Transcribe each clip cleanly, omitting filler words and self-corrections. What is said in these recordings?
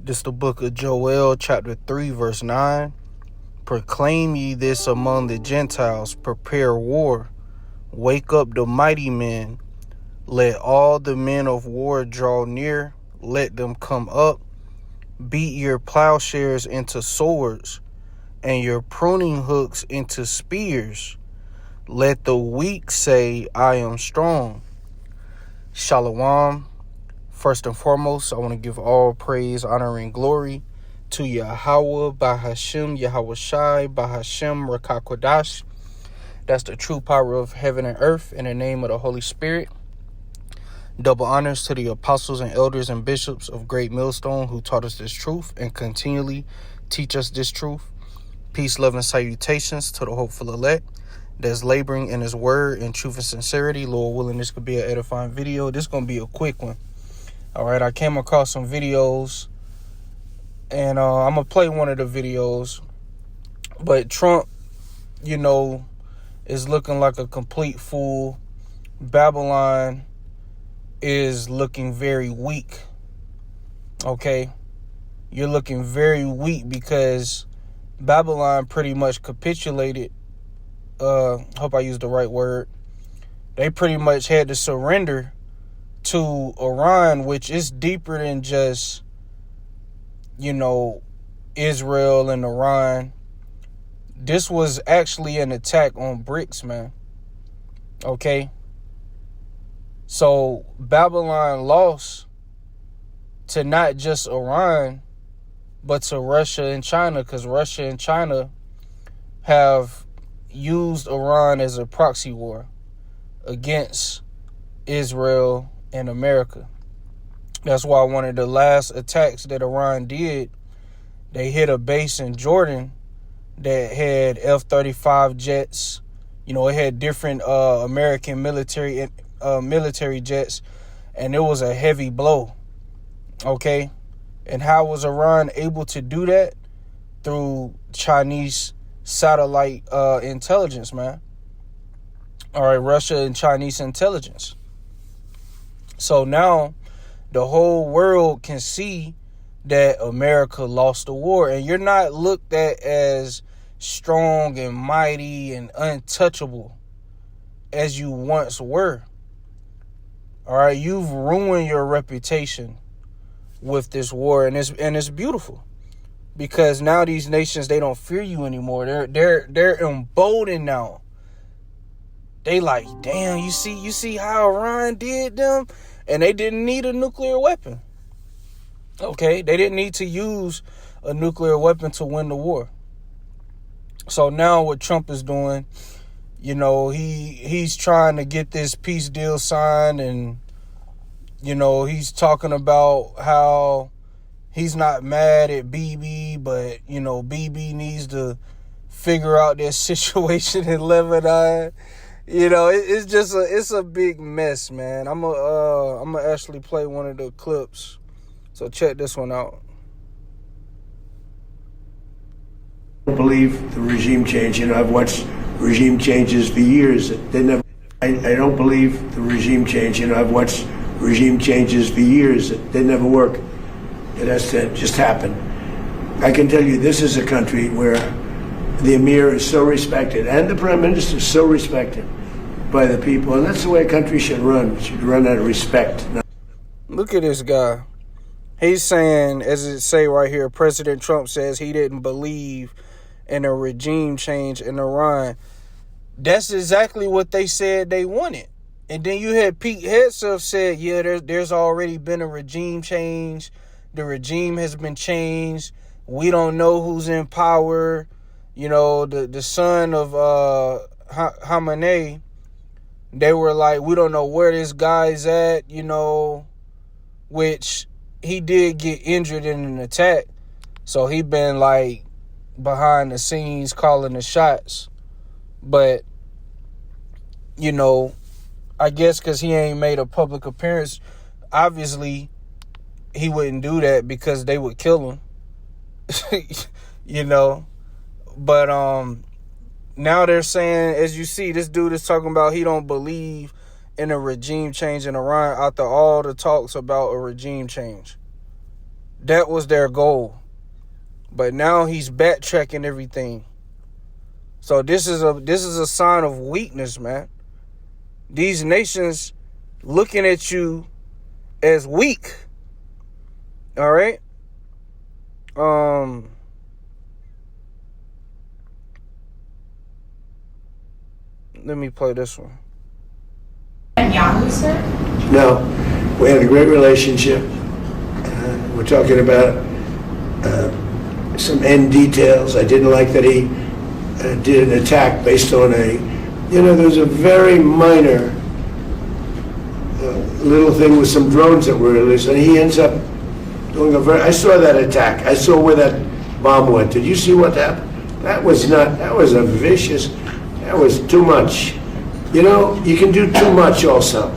This the book of Joel, chapter 3, verse 9. Proclaim ye this among the Gentiles, prepare war, wake up the mighty men, let all the men of war draw near, let them come up, beat your plowshares into swords, and your pruning hooks into spears. Let the weak say, I am strong. Shalom. First and foremost, I want to give all praise, honor, and glory to Yahweh, Bahashem, Yahweh Shai, Bahashem, Rakakwadash. That's the true power of heaven and earth, in the name of the Holy Spirit. Double honors to the apostles and elders and bishops of Great Millstone who taught us this truth and continually teach us this truth. Peace, love, and salutations to the hopeful elect that's laboring in his word in truth and sincerity. Lord willing, this could be an edifying video. This is going to be a quick one. All right, I came across some videos, and I'm going to play one of the videos. But Trump, is looking like a complete fool. Babylon is looking very weak. Okay? You're looking very weak because Babylon pretty much capitulated. Hope I used the right word. They pretty much had to surrender to Iran, which is deeper than just, Israel and Iran. This was actually an attack on BRICS, man. Okay? So Babylon lost to not just Iran, but to Russia and China, because Russia and China have used Iran as a proxy war against Israel and America. That's why one of the last attacks that Iran did, they hit a base in Jordan that had F-35 jets. It had different American military jets, and it was a heavy blow. Okay? And how was Iran able to do that? Through Chinese satellite intelligence, man. All right, Russia and Chinese intelligence. So now the whole world can see that America lost the war, and you're not looked at as strong and mighty and untouchable as you once were. All right, you've ruined your reputation with this war, and it's beautiful because now these nations, they don't fear you anymore. They're emboldened now. They like, damn, you see how Iran did them, and they didn't need a nuclear weapon. Okay, they didn't need to use a nuclear weapon to win the war. So now what Trump is doing, he's trying to get this peace deal signed, and he's talking about how he's not mad at Bibi, but Bibi needs to figure out their situation in Lebanon. It's a big mess, man. I'm gonna actually play one of the clips. So check this one out. I don't believe the regime change. I've watched regime changes for years. I don't believe the regime change. I've watched regime changes for years. They never work. It has to just happen. I can tell you, this is a country where the Emir is so respected, and the Prime Minister is so respected by the people, and that's the way a country should run. It should run out of respect. Look at this guy. He's saying, as it say right here, President Trump says he didn't believe in a regime change in Iran. That's exactly what they said they wanted. And then you had Pete Hegseth said, yeah, there's already been a regime change. The regime has been changed. We don't know who's in power. The son of Khamenei, they were like, we don't know where this guy's at, which he did get injured in an attack. So he been like behind the scenes calling the shots. But, I guess because he ain't made a public appearance, obviously he wouldn't do that because they would kill him. But now they're saying, as you see, this dude is talking about he don't believe in a regime change in Iran after all the talks about a regime change. That was their goal. But now he's backtracking everything. So this is a sign of weakness, man. These nations looking at you as weak. All right? Let me play this one. And Yahoo, sir? No, we had a great relationship. We're talking about some end details. I didn't like that he did an attack based on there's a very minor little thing with some drones that were released, and he ends up doing I saw that attack. I saw where that bomb went. Did you see what happened? That was a vicious, that was too much. You can do too much also.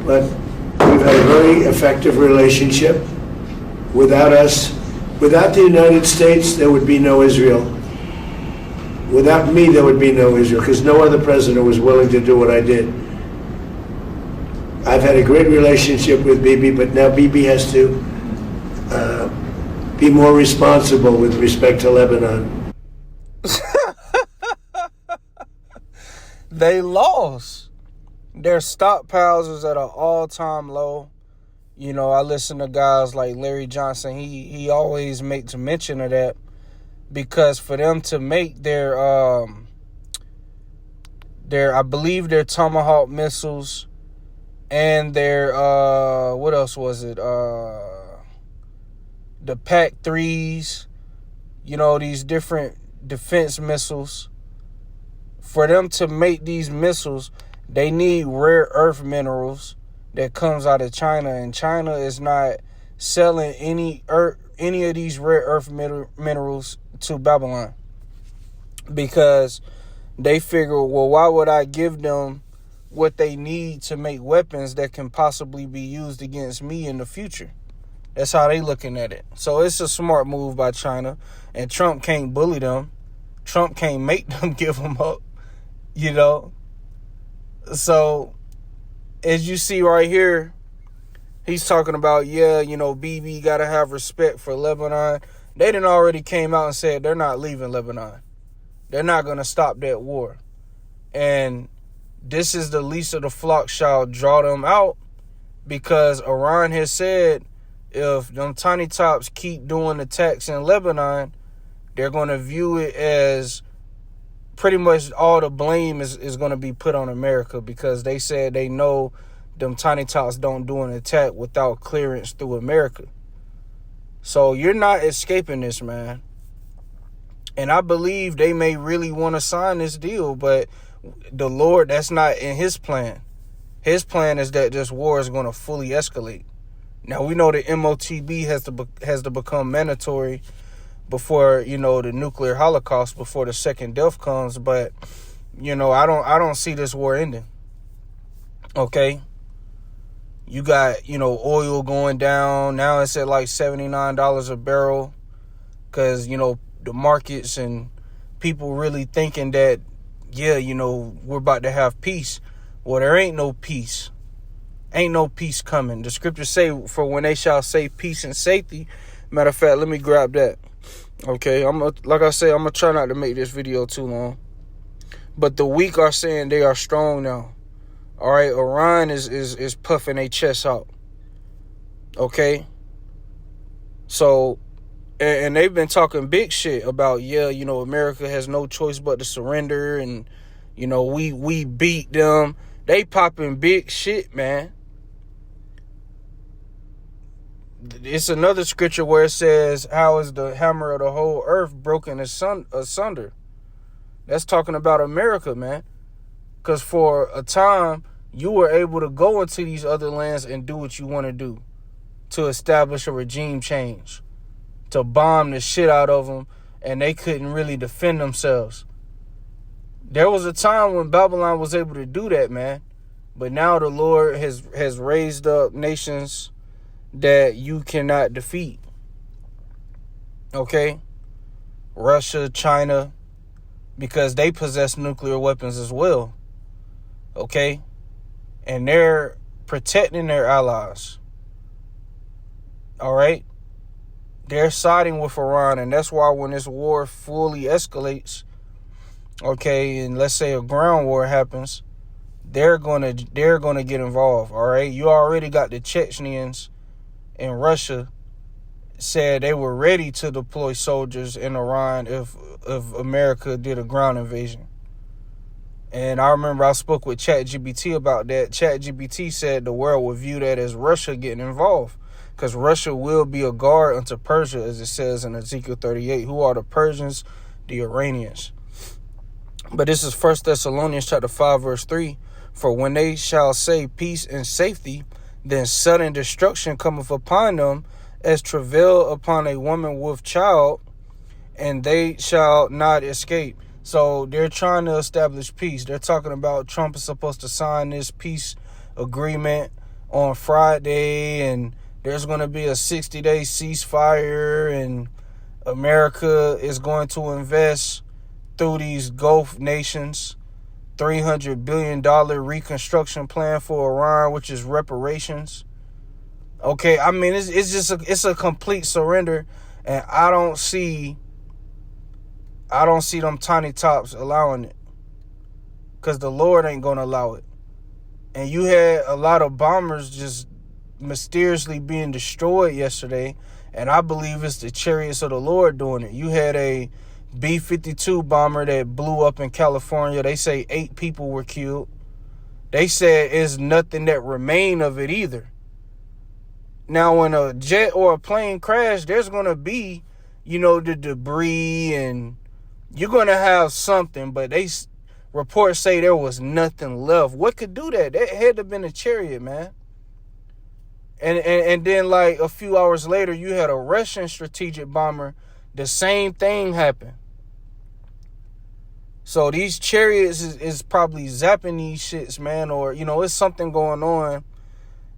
But we've had a very effective relationship. Without the United States, there would be no Israel. Without me, there would be no Israel, because no other president was willing to do what I did. I've had a great relationship with Bibi, but now Bibi has to be more responsible with respect to Lebanon. They lost. Their stockpiles is at an all-time low. I listen to guys like Larry Johnson. He always makes mention of that, because for them to make their I believe their Tomahawk missiles and their what else was it? The PAC-3s, these different defense missiles. For them to make these missiles, they need rare earth minerals that comes out of China, and China is not selling any of these rare earth minerals to Babylon, because they figure, well, why would I give them what they need to make weapons that can possibly be used against me in the future? That's how they looking at it. So it's a smart move by China, and Trump can't bully them. Trump can't make them give them up, So as you see right here, he's talking about, Bibi got to have respect for Lebanon. They done already came out and said they're not leaving Lebanon. They're not going to stop that war. And this is the least of the flock shall draw them out, because Iran has said if them tiny tops keep doing attacks in Lebanon, they're going to view it as pretty much all the blame is going to be put on America, because they said they know them tiny tots don't do an attack without clearance through America. So you're not escaping this, man. And I believe they may really want to sign this deal, but the Lord, that's not in his plan. His plan is that this war is going to fully escalate. Now, we know the MOTB has to become mandatory before, the nuclear holocaust, before the second death comes. But, I don't see this war ending. Okay? You got, oil going down. Now it's at like $79 a barrel, because, the markets and people really thinking that, we're about to have peace. Well, there ain't no peace. Ain't no peace coming. The scriptures say, for when they shall say peace and safety. Matter of fact, let me grab that. Okay, like I say, I'm going to try not to make this video too long. But the weak are saying they are strong now. All right, Iran is puffing their chest out. Okay? So, and they've been talking big shit about, America has no choice but to surrender, and, we beat them. They popping big shit, man. It's another scripture where it says, how is the hammer of the whole earth broken asunder? That's talking about America, man. Because for a time, you were able to go into these other lands and do what you want to do, to establish a regime change, to bomb the shit out of them, and they couldn't really defend themselves. There was a time when Babylon was able to do that, man. But now the Lord has raised up nations that you cannot defeat. Okay? Russia, China, because they possess nuclear weapons as well. Okay? And they're protecting their allies. All right? They're siding with Iran, and that's why when this war fully escalates, okay, and let's say a ground war happens, they're gonna get involved. All right, you already got the Chechens in Russia said they were ready to deploy soldiers in Iran if America did a ground invasion. And I remember I spoke with ChatGPT about that. ChatGPT said the world would view that as Russia getting involved, because Russia will be a guard unto Persia, as it says in Ezekiel 38. Who are the Persians? The Iranians. But this is 1 Thessalonians chapter 5, verse 3. For when they shall say peace and safety, then sudden destruction cometh upon them, as travail upon a woman with child, and they shall not escape. So they're trying to establish peace. They're talking about Trump is supposed to sign this peace agreement on Friday, and there's going to be a 60-day ceasefire, and America is going to invest through these Gulf nations $300 billion reconstruction plan for Iran, which is reparations. Okay, I mean, it's a complete surrender, and I don't see them tiny tops allowing it, because the Lord ain't gonna allow it. And you had a lot of bombers just mysteriously being destroyed yesterday, and I believe it's the chariots of the Lord doing it. You had a B-52 bomber that blew up in California. They say 8 people were killed. They said it's nothing that remained of it either. Now, when a jet or a plane crash, there's going to be, the debris, and you're going to have something, but reports say there was nothing left. What could do that? That had to have been a chariot, man. And then, like, a few hours later, you had a Russian strategic bomber. The same thing happened. So these chariots is probably zapping these shits, man, or, it's something going on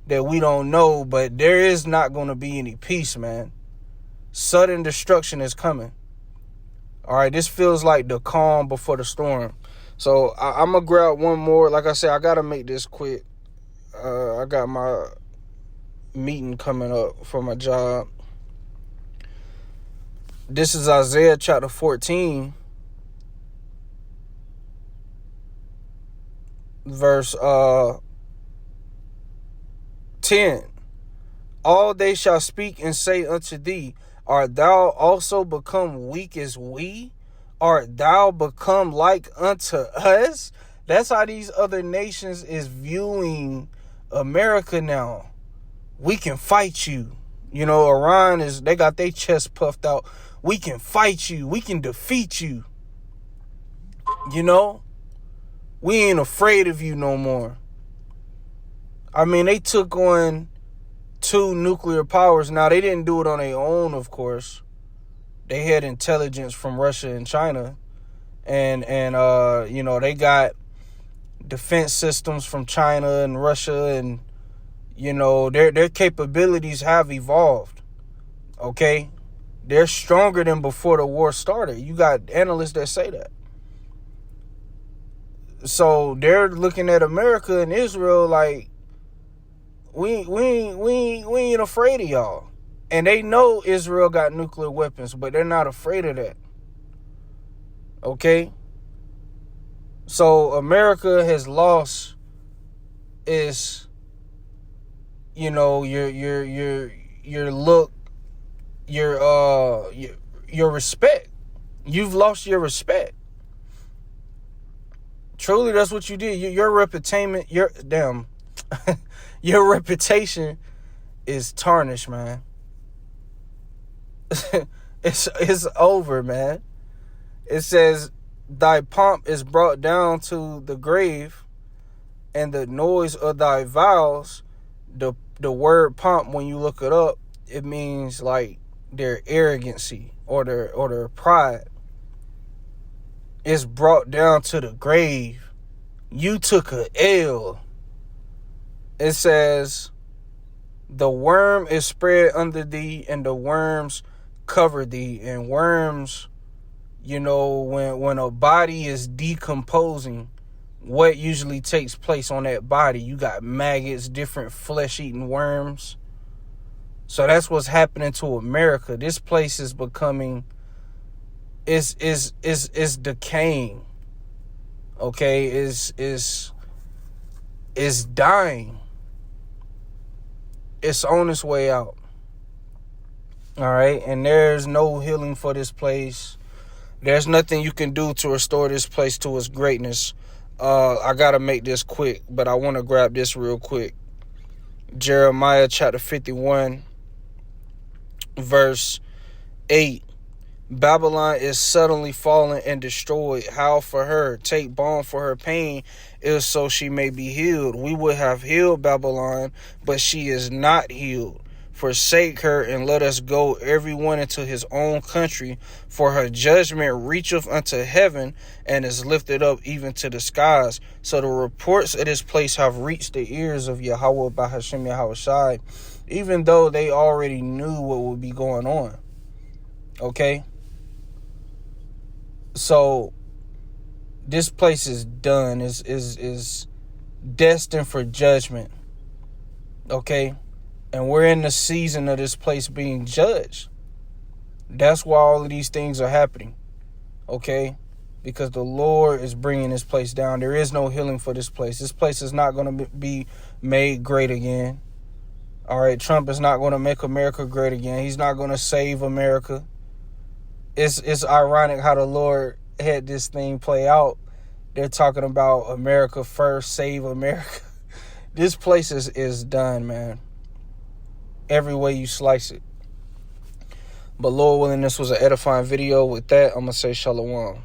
that we don't know, but there is not going to be any peace, man. Sudden destruction is coming. All right, this feels like the calm before the storm. So I'm going to grab one more. Like I said, I got to make this quick. I got my meeting coming up for my job. This is Isaiah chapter 14, verse 10. All they shall speak and say unto thee, art thou also become weak as we? Art thou become like unto us? That's how these other nations is viewing America now. We can fight you. Iran they got their chest puffed out. We can fight you. We can defeat you. We ain't afraid of you no more. I mean, they took on 2 nuclear powers. Now, they didn't do it on their own, of course. They had intelligence from Russia and China. And they got defense systems from China and Russia, and, their capabilities have evolved. Okay? They're stronger than before the war started. You got analysts that say that. So they're looking at America and Israel like, we ain't afraid of y'all. And they know Israel got nuclear weapons, but they're not afraid of that. Okay? So America has lost its, your look, your respect. You've lost your respect. Truly, that's what you did. Your reputation, your reputation is tarnished, man. It's over, man. It says, thy pomp is brought down to the grave, and the noise of thy vows. The word pomp, when you look it up, it means like their arrogancy or their pride. It's brought down to the grave. You took a L. It says, the worm is spread under thee, and the worms cover thee. And worms, when a body is decomposing, what usually takes place on that body? You got maggots, different flesh-eating worms. So that's what's happening to America. This place is becoming, is decaying. Okay, is dying. It's on its way out. All right, and there's no healing for this place. There's nothing you can do to restore this place to its greatness. I gotta make this quick, but I want to grab this real quick. Jeremiah chapter 51, verse 8. Babylon is suddenly fallen and destroyed. Howl for her. Take balm for her pain, if so she may be healed. We would have healed Babylon, but she is not healed. Forsake her and let us go, everyone into his own country. For her judgment reacheth unto heaven and is lifted up even to the skies. So the reports of this place have reached the ears of Yahweh by Hashem Yahushai, even though they already knew what would be going on. Okay? So this place is done, is destined for judgment. Okay? And we're in the season of this place being judged. That's why all of these things are happening. Okay? Because the Lord is bringing this place down. There is no healing for this place. This place is not going to be made great again. All right? Trump is not going to make America great again. He's not going to save America. It's ironic how the Lord had this thing play out. They're talking about America first, save America. This place is done, man. Every way you slice it. But Lord willing, this was an edifying video. With that, I'm going to say shalom.